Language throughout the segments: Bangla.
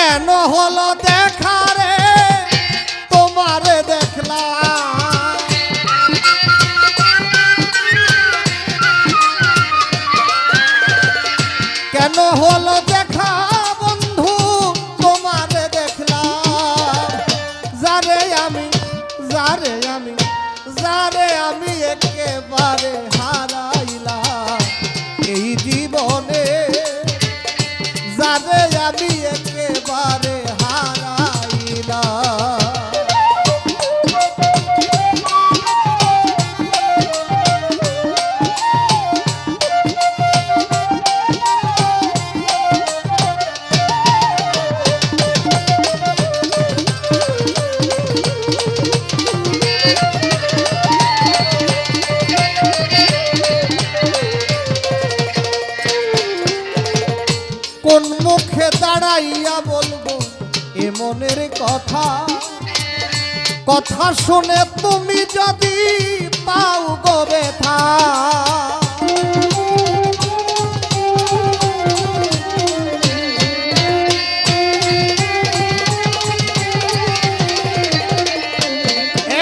কেন হলো দেখা রে তোমারে দেখলাম, কেন হলো দেখা বন্ধু তোমারে দেখলাম, যারে আমি একেবারে হারাইলাম এই জীবনে, যারে আমি একেবারে হারাইলাম। কোন মুখে দাঁড়াইয়া বলবো এ মনের কথা, কথা শুনে তুমি যদি পাও গো ব্যথা,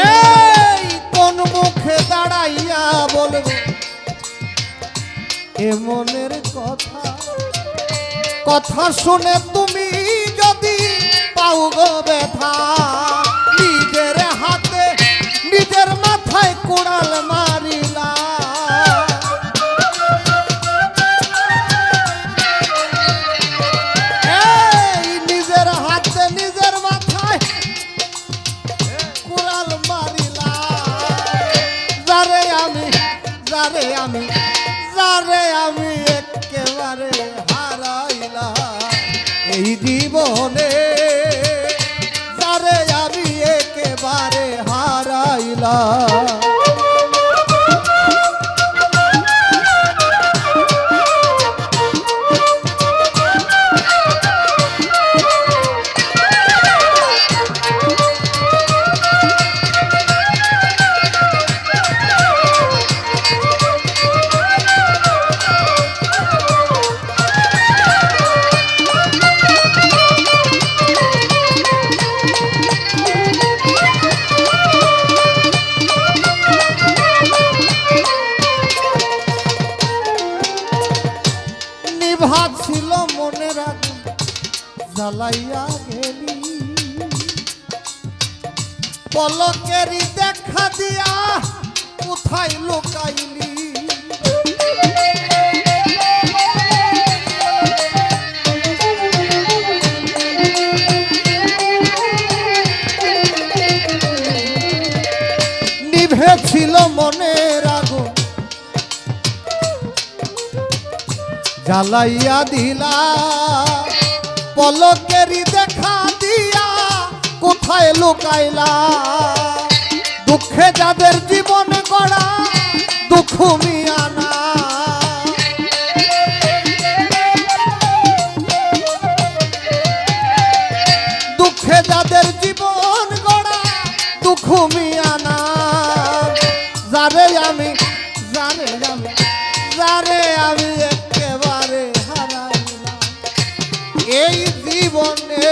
এই কোন মুখে দাঁড়াইয়া বলবো এ মনের কথা, কথা শুনে তুমি যদি পাও গো ব্যথা, নিজের হাতে নিজের মাথায় কুড়াল মারিলা, এই নিজের হাতে নিজের মাথায় কুড়াল মারিলা, যারে আমি একেবারে হারাইলাম এই জীবনে, যারে আমি একেবারে হারাইলাম। ছিল মনের আগুন জ্বালাইয়া গেলি, পলকেরই দেখা দিয়া কোথায় লুকাইলি, নিভে ছিল মনের আগুন জ্বালাইয়া দিলা, পলকেরই দেখা দিয়া কোথায় লুকাইলা, দুঃখে যাদের জীবন গড়া দুঃখ মিয়ানা, দুঃখে যাদের জীবন গড়া দুঃখ মিয়ানা, যারে আমি একেবারে হারাইলাম এই জীবনে,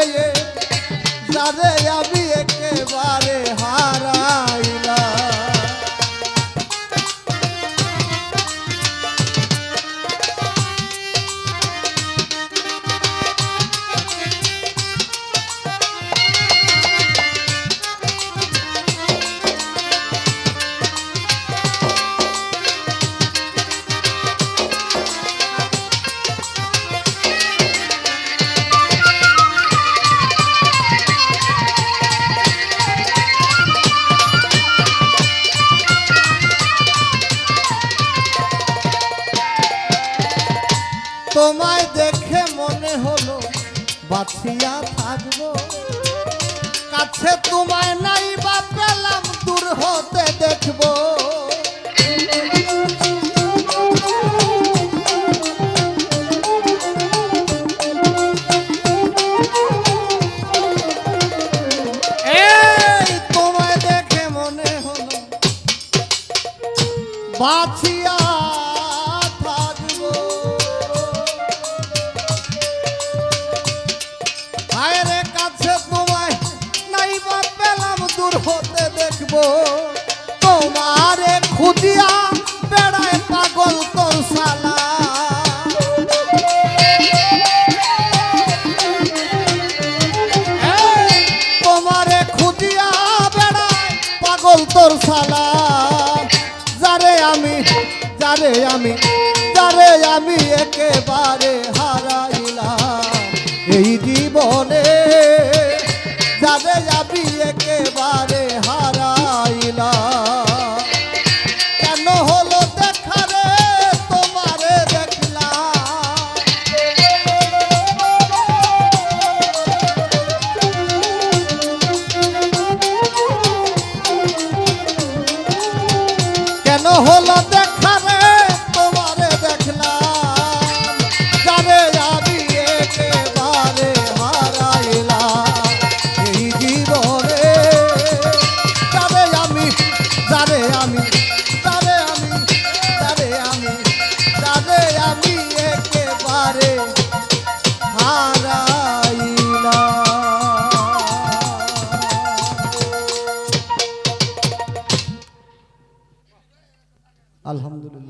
যারে আমি একেবারে হারাইলাম। তোমায় দেখে মনে হলো বাঁচিয়া থাকবো, কাছে তোমায় নাই বা পেলাম দূর হতে দেখবো, এই তোমায় দেখে মনে হলো বাঁচিয়া থাকবো, হায় রে তোমারে খুঁজিয়া বেড়ায় পাগল তোর শালা তোমারে খুঁজিয়া বেড়ায় পাগল তোর শালা যারে আমি একেবারে হারাইলাম এই জীবনে যারে আমি একেবারে হারাইলাম কেন হলো দেখা রে তোমারে দেখলাম কেন হলো দেখা রে তোমারে দেখলাম যারে আমি একেবারে হারাইলাম এই জীবনে যারে আমি যারে আমি যারে আমি যারে আমি যারে আমি একেবারে হারাইলাম। আলহামদুলিল্লাহ।